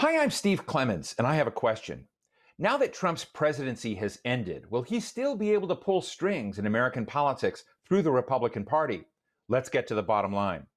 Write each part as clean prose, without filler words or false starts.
Hi, I'm Steve Clemons, and I have a question. Now that Trump's presidency has ended, will he still be able to pull strings in American politics through the Republican Party? Let's get to the bottom line.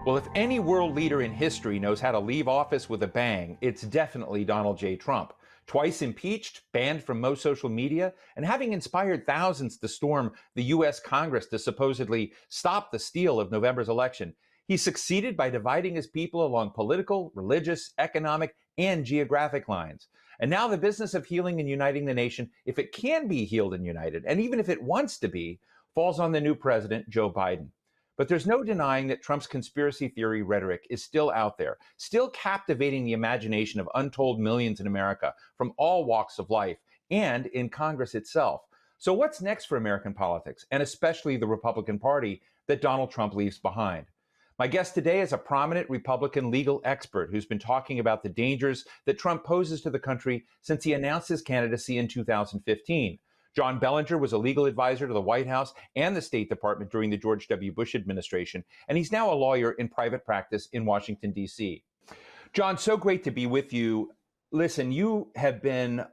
Well, if any world leader in history knows how to leave office with a bang, it's definitely Donald J. Trump. Twice impeached, banned from most social media, and having inspired thousands to storm the U.S. Congress to supposedly stop the steal of November's election, he succeeded by dividing his people along political, religious, economic, and geographic lines. And now the business of healing and uniting the nation, if it can be healed and united, and even if it wants to be, falls on the new president, Joe Biden. But there's no denying that Trump's conspiracy theory rhetoric is still out there, still captivating the imagination of untold millions in America from all walks of life and in Congress itself. So what's next for American politics, and especially the Republican Party that Donald Trump leaves behind? My guest today is a prominent Republican legal expert who's been talking about the dangers that Trump poses to the country since he announced his candidacy in 2015. John Bellinger was a legal advisor to the White House and the State Department during the George W. Bush administration, and he's now a lawyer in private practice in Washington, D.C. John, so great to be with you. Listen, you have been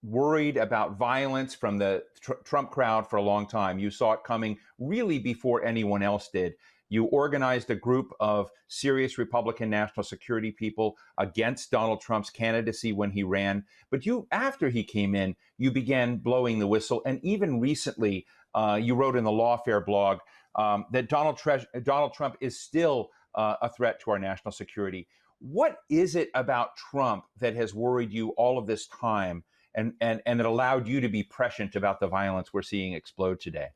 worried about violence from the Trump crowd for a long time. You saw it coming really before anyone else did. You organized a group of serious Republican national security people against Donald Trump's candidacy when he ran. But you, after he came in, you began blowing the whistle. And even recently, you wrote in the Lawfare blog that Donald Trump is still a threat to our national security. What is it about Trump that has worried you all of this time and that allowed you to be prescient about the violence we're seeing explode today?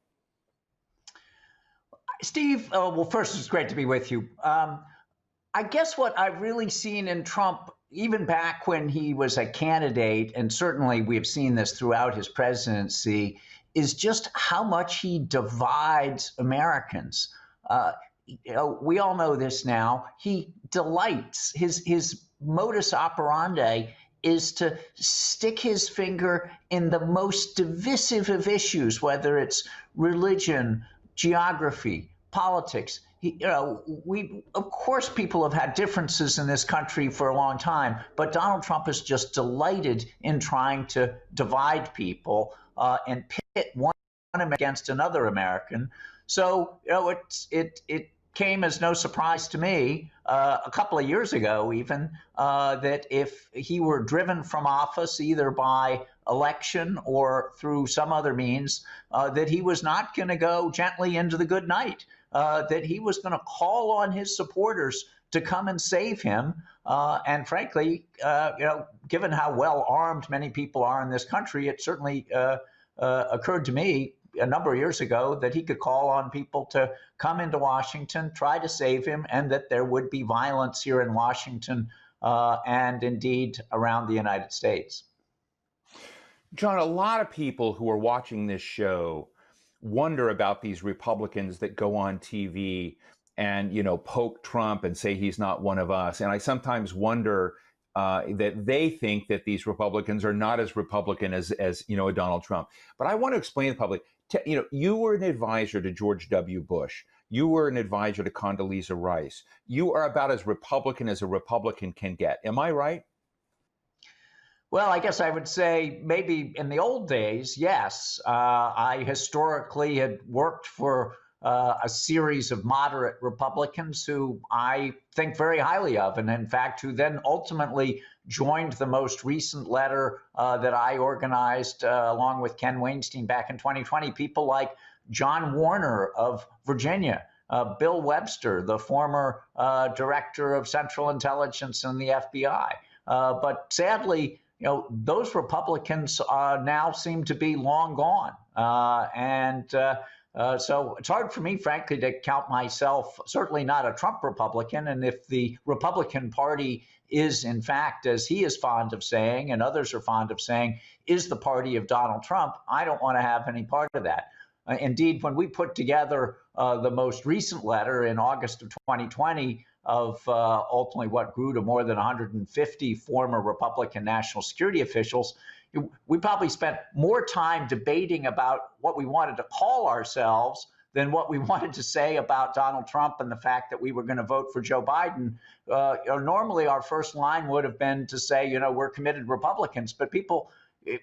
Steve, well, first, it's great to be with you. I guess what I've really seen in Trump, even back when he was a candidate, and certainly we have seen this throughout his presidency, is just how much he divides Americans. We all know this now. He delights, his modus operandi is to stick his finger in the most divisive of issues, whether it's religion, geography, politics. Of course, people have had differences in this country for a long time, but Donald Trump is just delighted in trying to divide people and pit one against another American. So, it came as no surprise to me a couple of years ago, even, that if he were driven from office either by election or through some other means, that he was not going to go gently into the good night, that he was going to call on his supporters to come and save him. And frankly, given how well armed many people are in this country, it certainly occurred to me a number of years ago that he could call on people to come into Washington, try to save him, and that there would be violence here in Washington and indeed around the United States. John, a lot of people who are watching this show wonder about these Republicans that go on TV and, poke Trump and say he's not one of us. And I sometimes wonder that they think that these Republicans are not as Republican as a Donald Trump. But I want to explain to the public, you were an advisor to George W. Bush. You were an advisor to Condoleezza Rice. You are about as Republican as a Republican can get. Am I right? Well, I guess I would say maybe in the old days, yes. I historically had worked for a series of moderate Republicans who I think very highly of, and in fact, who then ultimately joined the most recent letter that I organized along with Ken Weinstein back in 2020. People like John Warner of Virginia, Bill Webster, the former director of Central Intelligence in the FBI. But sadly, those Republicans now seem to be long gone. So it's hard for me, frankly, to count myself certainly not a Trump Republican. And if the Republican Party is, in fact, as he is fond of saying, and others are fond of saying, is the party of Donald Trump, I don't want to have any part of that. Indeed, when we put together the most recent letter in August of 2020 of ultimately what grew to more than 150 former Republican national security officials, we probably spent more time debating about what we wanted to call ourselves than what we wanted to say about Donald Trump and the fact that we were going to vote for Joe Biden. Normally, our first line would have been to say, we're committed Republicans, but people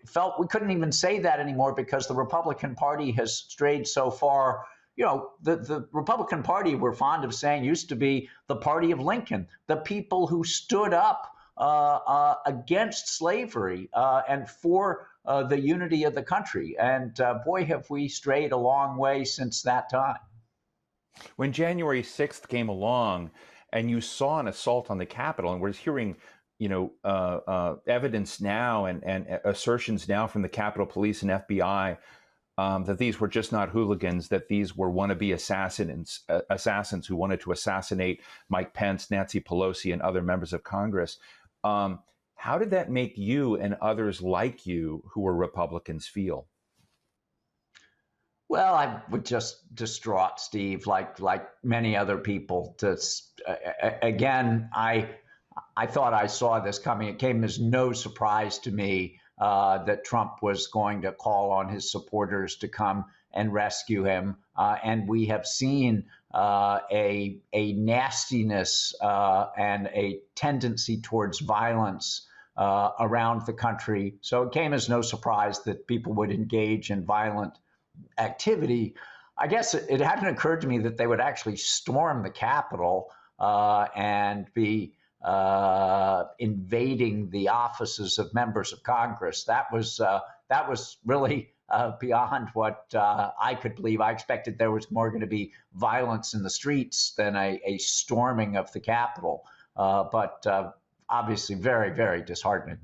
felt we couldn't even say that anymore because the Republican Party has strayed so far. The Republican Party, we're fond of saying, used to be the party of Lincoln, the people who stood up against slavery and for the unity of the country. And boy, have we strayed a long way since that time. When January 6th came along and you saw an assault on the Capitol, and we're hearing evidence now and assertions now from the Capitol Police and FBI that these were just not hooligans, that these were wannabe assassins who wanted to assassinate Mike Pence, Nancy Pelosi, and other members of Congress. How did that make you and others like you who were Republicans feel? Well, I was just distraught, Steve, like many other people. Again, I thought I saw this coming. It came as no surprise to me that Trump was going to call on his supporters to come and rescue him. And we have seen a nastiness and a tendency towards violence around the country. So it came as no surprise that people would engage in violent activity. I guess it hadn't occurred to me that they would actually storm the Capitol and be invading the offices of members of Congress. That was really beyond what I could believe. I expected there was more going to be violence in the streets than a storming of the Capitol. But obviously very, very disheartening.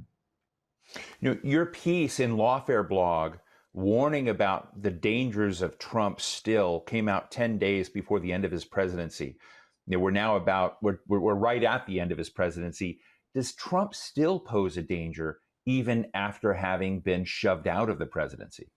Your piece in Lawfare blog warning about the dangers of Trump still came out 10 days before the end of his presidency. We're now we're right at the end of his presidency. Does Trump still pose a danger even after having been shoved out of the presidency?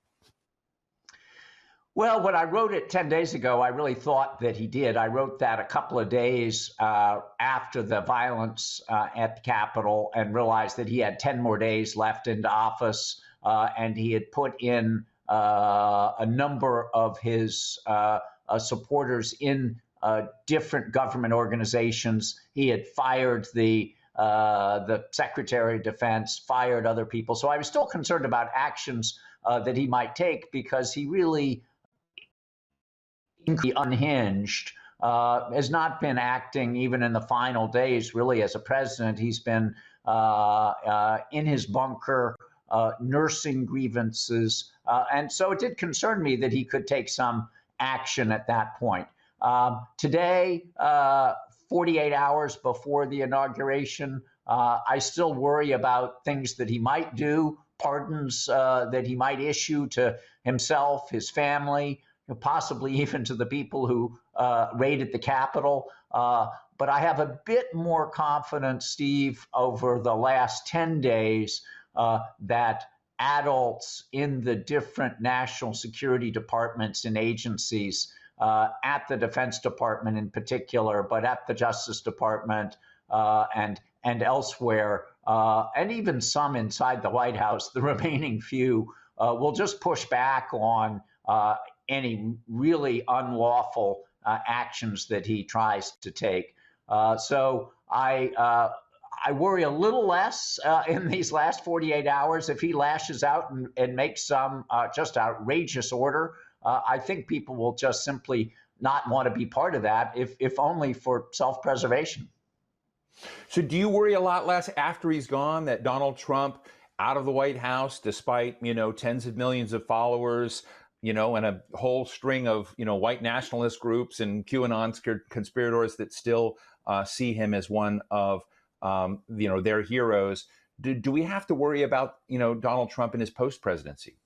Well, when I wrote it 10 days ago, I really thought that he did. I wrote that a couple of days after the violence at the Capitol and realized that he had 10 more days left into office. And he had put in a number of his supporters in different government organizations. He had fired the Secretary of Defense, fired other people. So I was still concerned about actions that he might take because he really unhinged, has not been acting even in the final days really as a president. He's been in his bunker, nursing grievances. And so it did concern me that he could take some action at that point. Today, 48 hours before the inauguration, I still worry about things that he might do, pardons that he might issue to himself, his family, possibly even to the people who raided the Capitol. But I have a bit more confidence, Steve, over the last 10 days that adults in the different national security departments and agencies, at the Defense Department in particular, but at the Justice Department and elsewhere, and even some inside the White House, the remaining few, will just push back on any really unlawful actions that he tries to take. So I worry a little less in these last 48 hours. If he lashes out and makes some just outrageous order, I think people will just simply not want to be part of that, if only for self-preservation. So do you worry a lot less after he's gone that Donald Trump out of the White House, despite, tens of millions of followers, and a whole string of, white nationalist groups and QAnon conspirators that still see him as one of, their heroes. Do we have to worry about, Donald Trump and his post-presidency?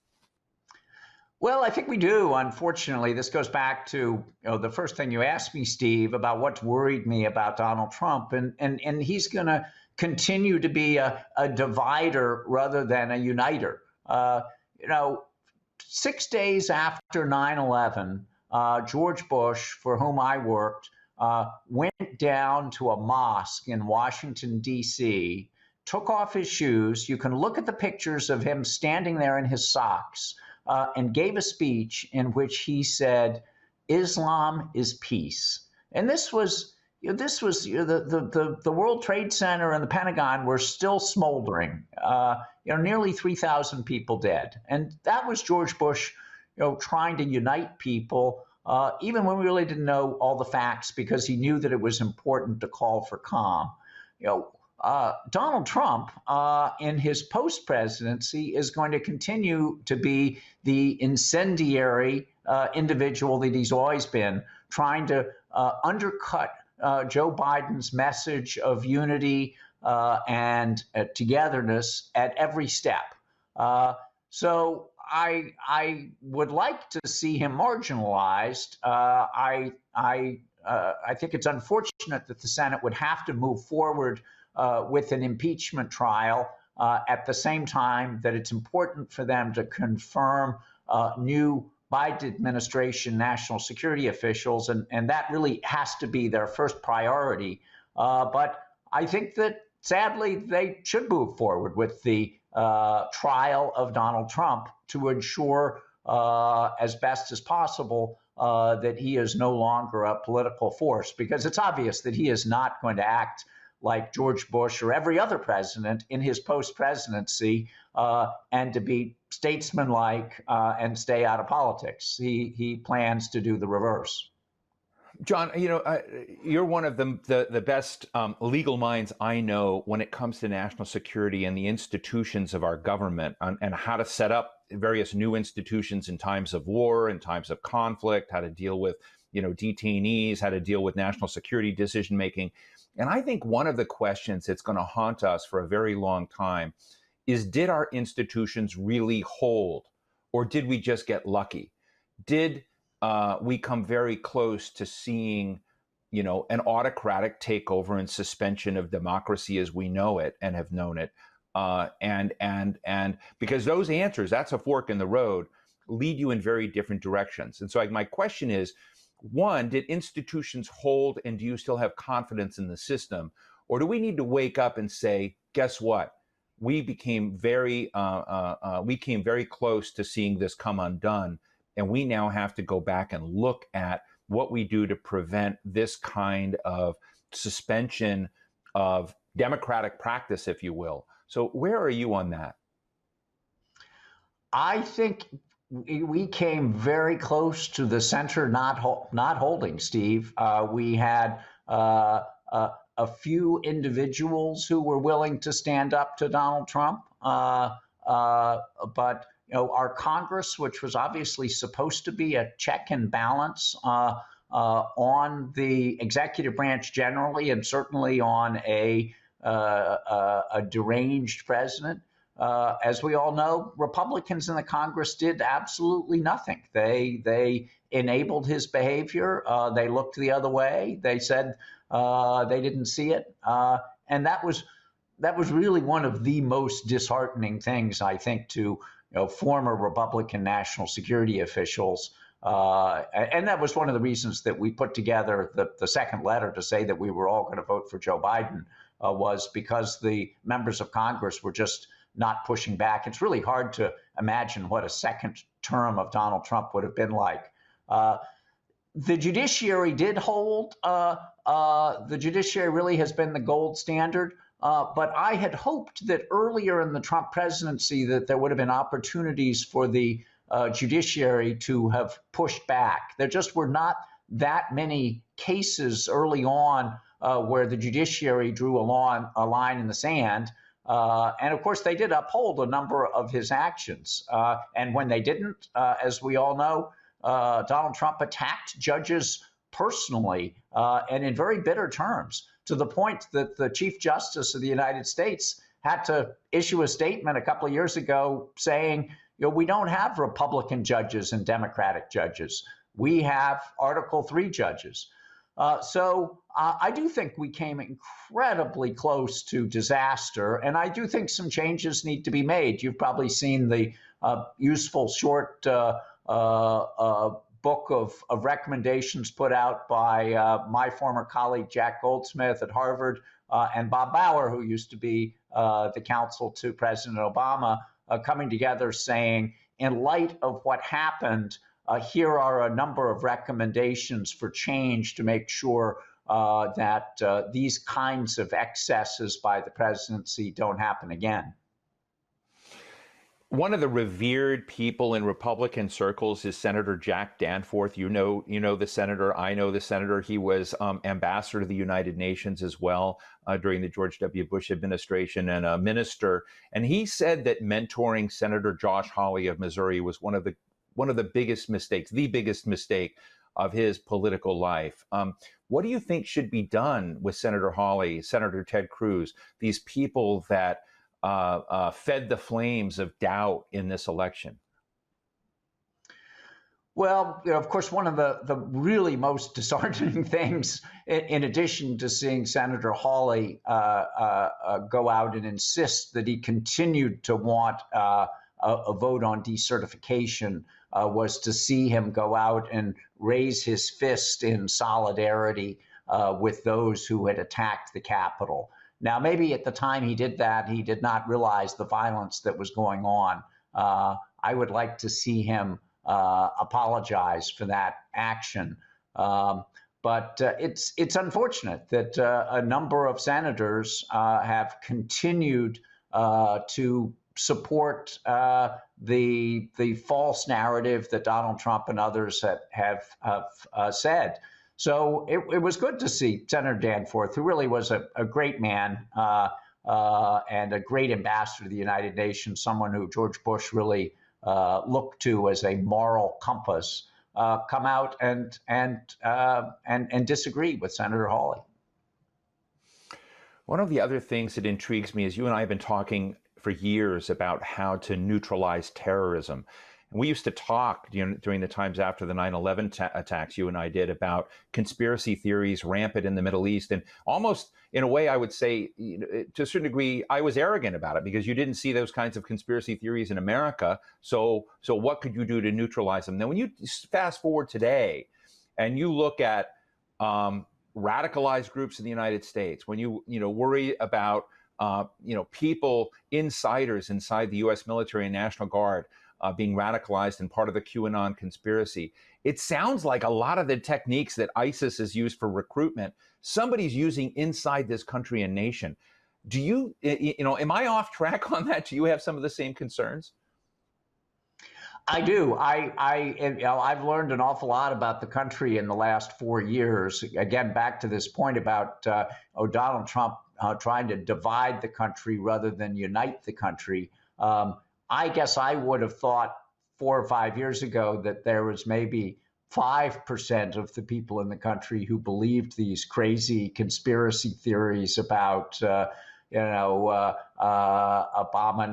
Well, I think we do. Unfortunately, this goes back to the first thing you asked me, Steve, about what's worried me about Donald Trump. And he's going to continue to be a divider rather than a uniter. 6 days after 9/11, George Bush, for whom I worked, went down to a mosque in Washington, D.C., took off his shoes. You can look at the pictures of him standing there in his socks, and gave a speech in which he said, Islam is peace. And this was, the World Trade Center and the Pentagon were still smoldering. Nearly 3,000 people dead, and that was George Bush, trying to unite people, even when we really didn't know all the facts, because he knew that it was important to call for calm. Donald Trump, in his post-presidency, is going to continue to be the incendiary individual that he's always been, trying to undercut Joe Biden's message of unity and togetherness at every step. So I would like to see him marginalized. I think it's unfortunate that the Senate would have to move forward with an impeachment trial at the same time that it's important for them to confirm new Biden administration national security officials, and that really has to be their first priority. But I think that, sadly, they should move forward with the trial of Donald Trump to ensure, as best as possible, that he is no longer a political force, because it's obvious that he is not going to act like George Bush or every other president in his post-presidency, and to be statesmanlike and stay out of politics. He plans to do the reverse. John, you're one of the best legal minds I know when it comes to national security and the institutions of our government, and how to set up various new institutions in times of war, in times of conflict, how to deal with detainees, how to deal with national security decision making. And I think one of the questions that's going to haunt us for a very long time is, did our institutions really hold, or did we just get lucky? Did we come very close to seeing, an autocratic takeover and suspension of democracy as we know it and have known it? And because those answers, that's a fork in the road, lead you in very different directions. And so my question is, one, did institutions hold, and do you still have confidence in the system? Or do we need to wake up and say, guess what? We became very close to seeing this come undone, and we now have to go back and look at what we do to prevent this kind of suspension of democratic practice, if you will. So where are you on that? I think we came very close to the center not holding, Steve. We had a few individuals who were willing to stand up to Donald Trump, but our Congress, which was obviously supposed to be a check and balance on the executive branch generally, and certainly on a deranged president. As we all know, Republicans in the Congress did absolutely nothing. They enabled his behavior. They looked the other way. They said they didn't see it, and that was really one of the most disheartening things, I think, to former Republican national security officials. And that was one of the reasons that we put together the second letter to say that we were all going to vote for Joe Biden, was because the members of Congress were just not pushing back. It's really hard to imagine what a second term of Donald Trump would have been like. The judiciary did hold. The judiciary really has been the gold standard. But I had hoped that earlier in the Trump presidency that there would have been opportunities for the judiciary to have pushed back. There just were not that many cases early on where the judiciary drew a line in the sand. And of course, they did uphold a number of his actions. And when they didn't, as we all know, Donald Trump attacked judges personally and in very bitter terms, to the point that the Chief Justice of the United States had to issue a statement a couple of years ago saying, we don't have Republican judges and Democratic judges. We have Article 3 judges. So I do think we came incredibly close to disaster, and I do think some changes need to be made. You've probably seen the useful short book of recommendations put out by my former colleague Jack Goldsmith at Harvard and Bob Bauer, who used to be the counsel to President Obama, coming together saying, in light of what happened here are a number of recommendations for change to make sure that these kinds of excesses by the presidency don't happen again. One of the revered people in Republican circles is Senator Jack Danforth. You know the senator. I know the senator. He was ambassador to the United Nations as well during the George W. Bush administration, and a minister. And he said that mentoring Senator Josh Hawley of Missouri was one of the biggest mistakes, the biggest mistake of his political life. What do you think should be done with Senator Hawley, Senator Ted Cruz, these people that fed the flames of doubt in this election? Well, of course, one of the really most disheartening things, in addition to seeing Senator Hawley go out and insist that he continued to want a vote on decertification, was to see him go out and raise his fist in solidarity with those who had attacked the Capitol. Now, maybe at the time he did that, he did not realize the violence that was going on. I would like to see him apologize for that action. But it's unfortunate that a number of senators have continued to support the false narrative that Donald Trump and others have said. So it was good to see Senator Danforth, who really was a great man and a great ambassador to the United Nations, someone who George Bush really looked to as a moral compass, come out and disagree with Senator Hawley. One of the other things that intrigues me is you and I have been talking for years about how to neutralize terrorism. And we used to talk during the times after the 9/11 attacks, you and I did, about conspiracy theories rampant in the Middle East. And almost in a way, I would say, to a certain degree, I was arrogant about it because you didn't see those kinds of conspiracy theories in America. So what could you do to neutralize them? Now, when you fast forward today and you look at radicalized groups in the United States, when you worry about people, insiders inside the U.S. military and National Guard being radicalized and part of the QAnon conspiracy, it sounds like a lot of the techniques that ISIS has used for recruitment, somebody's using inside this country and nation. Do you, am I off track on that? Do you have some of the same concerns? I do. I've learned an awful lot about the country in the last 4 years. Again, back to this point about Donald Trump trying to divide the country rather than unite the country. I guess I would have thought 4 or 5 years ago that there was maybe 5% of the people in the country who believed these crazy conspiracy theories about, Obama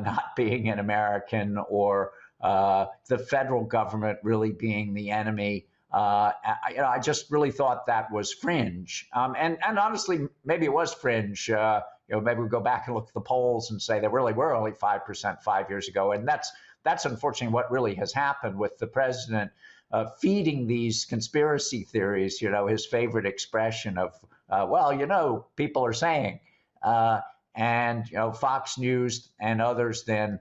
not being an American or the federal government really being the enemy. I just really thought that was fringe. And honestly, maybe it was fringe. Maybe we go back and look at the polls and say there really were only 5% 5 years ago. And that's unfortunately what really has happened with the president feeding these conspiracy theories, his favorite expression of, people are saying, and Fox News and others then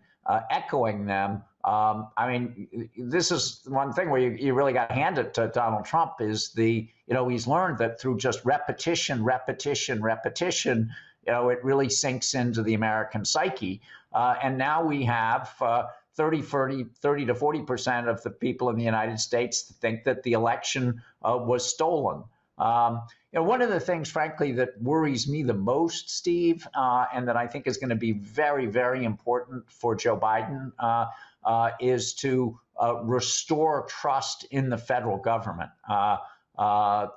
echoing them. This is one thing where you really got to hand it to Donald Trump is he's learned that through just repetition, it really sinks into the American psyche. And now we have 30 to 40% of the people in the United States think that the election was stolen. One of the things, frankly, that worries me the most, Steve, and that I think is going to be very, very important for Joe Biden, is to restore trust in the federal government,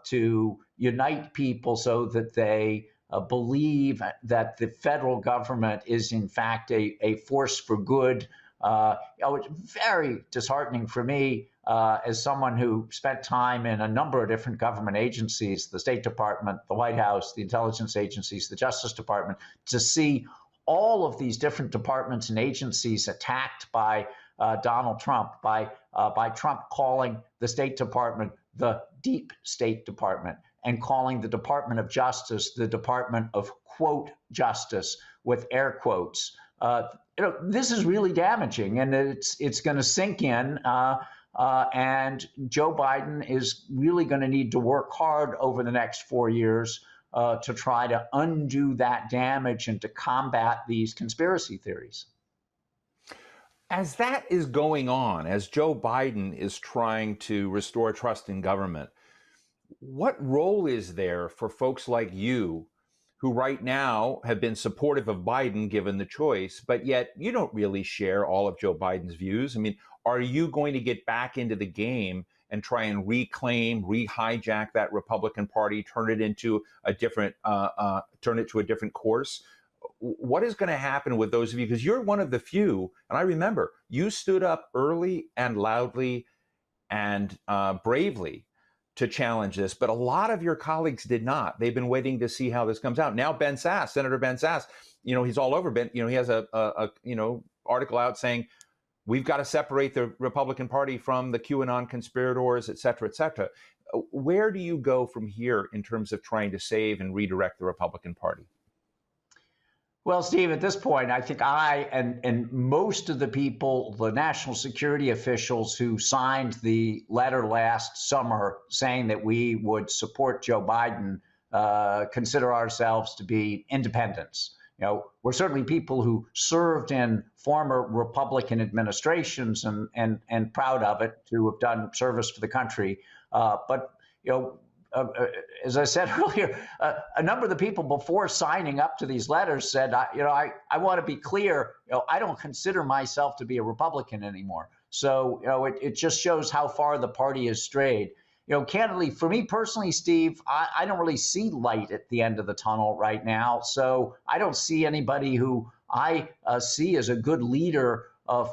to unite people so that they believe that the federal government is, in fact, a force for good. It's very disheartening for me as someone who spent time in a number of different government agencies, the State Department, the White House, the intelligence agencies, the Justice Department, to see all of these different departments and agencies attacked by Donald Trump, by Trump calling the State Department the deep State Department and calling the Department of Justice the Department of, quote, justice with air quotes. This is really damaging, and it's going to sink in And Joe Biden is really going to need to work hard over the next 4 years to try to undo that damage and to combat these conspiracy theories. As that is going on, as Joe Biden is trying to restore trust in government, what role is there for folks like you who right now have been supportive of Biden given the choice, but yet you don't really share all of Joe Biden's views? I mean, are you going to get back into the game and try and hijack that Republican Party, turn it to a different course? What is going to happen with those of you? Because you're one of the few, and I remember you stood up early and loudly and bravely to challenge this, but a lot of your colleagues did not. They've been waiting to see how this comes out. Now, Senator Ben Sasse, he's all over Ben. He has a article out saying we've got to separate the Republican Party from the QAnon conspirators, et cetera, et cetera. Where do you go from here in terms of trying to save and redirect the Republican Party? Well, Steve, at this point, I think I and most of the people, the national security officials who signed the letter last summer saying that we would support Joe Biden, consider ourselves to be independents. We're certainly people who served in former Republican administrations and proud of it to have done service for the country. But as I said earlier, a number of the people before signing up to these letters said, I want to be clear, I don't consider myself to be a Republican anymore. So, it just shows how far the party has strayed. Candidly, for me personally, Steve, I don't really see light at the end of the tunnel right now. So I don't see anybody who I see as a good leader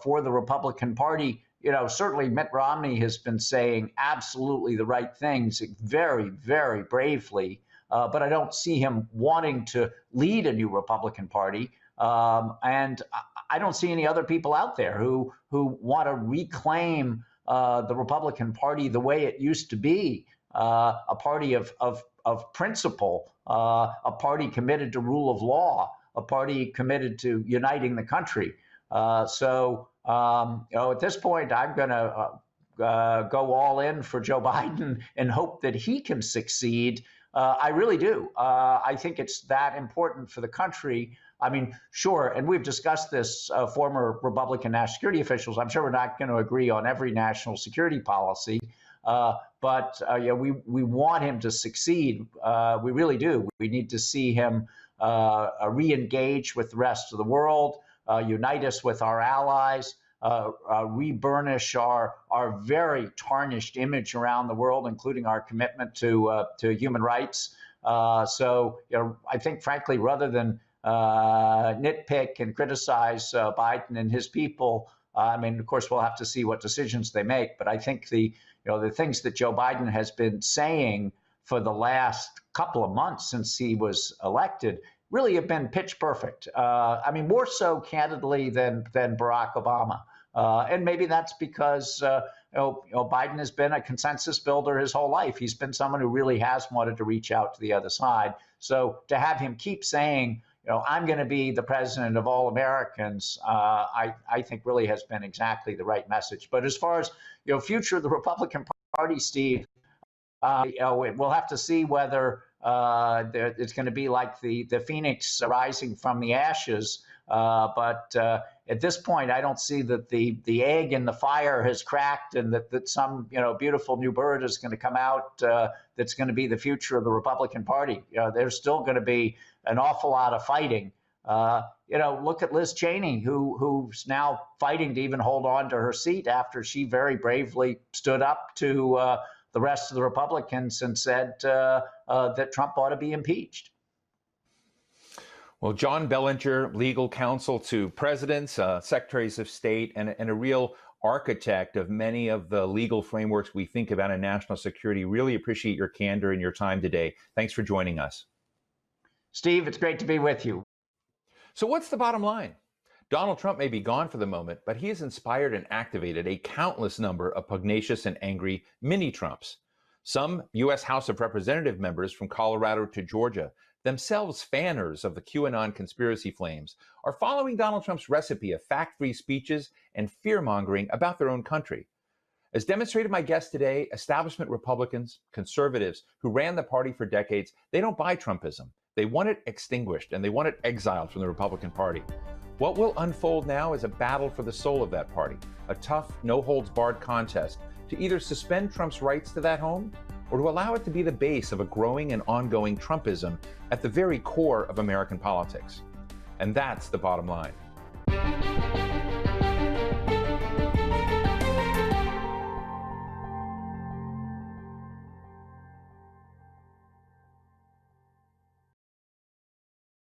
for the Republican Party. Certainly Mitt Romney has been saying absolutely the right things very, very bravely, but I don't see him wanting to lead a new Republican Party. And I don't see any other people out there who want to reclaim the Republican Party the way it used to be, a party of principle, a party committed to rule of law, a party committed to uniting the country. At this point, I'm going to go all in for Joe Biden and hope that he can succeed. I really do. I think it's that important for the country. I mean, sure, and we've discussed this, former Republican national security officials. I'm sure we're not going to agree on every national security policy, but we want him to succeed. We really do. We need to see him re-engage with the rest of the world, unite us with our allies, re-burnish our very tarnished image around the world, including our commitment to human rights. I think, frankly, rather than nitpick and criticize Biden and his people, of course, we'll have to see what decisions they make. But I think the things that Joe Biden has been saying for the last couple of months since he was elected really have been pitch perfect. More so, candidly, than Barack Obama. And maybe that's because Biden has been a consensus builder his whole life. He's been someone who really has wanted to reach out to the other side. So to have him keep saying, I'm going to be the president of all Americans, I think really has been exactly the right message. But as far as future of the Republican Party, Steve, we'll have to see whether it's going to be like the phoenix rising from the ashes. But at this point, I don't see that the egg in the fire has cracked and that some beautiful new bird is going to come out that's going to be the future of the Republican Party. There's still going to be an awful lot of fighting. Look at Liz Cheney, who's now fighting to even hold on to her seat after she very bravely stood up to the rest of the Republicans and said that Trump ought to be impeached. Well, John Bellinger, legal counsel to presidents, secretaries of state, and a real architect of many of the legal frameworks we think about in national security. Really appreciate your candor and your time today. Thanks for joining us. Steve, it's great to be with you. So what's the bottom line? Donald Trump may be gone for the moment, but he has inspired and activated a countless number of pugnacious and angry mini-Trumps. Some U.S. House of Representative members from Colorado to Georgia, themselves fanners of the QAnon conspiracy flames, are following Donald Trump's recipe of fact-free speeches and fear-mongering about their own country. As demonstrated by my guest today, establishment Republicans, conservatives who ran the party for decades, they don't buy Trumpism. They want it extinguished and they want it exiled from the Republican Party. What will unfold now is a battle for the soul of that party, a tough, no-holds-barred contest to either suspend Trump's rights to that home or to allow it to be the base of a growing and ongoing Trumpism at the very core of American politics. And that's the bottom line.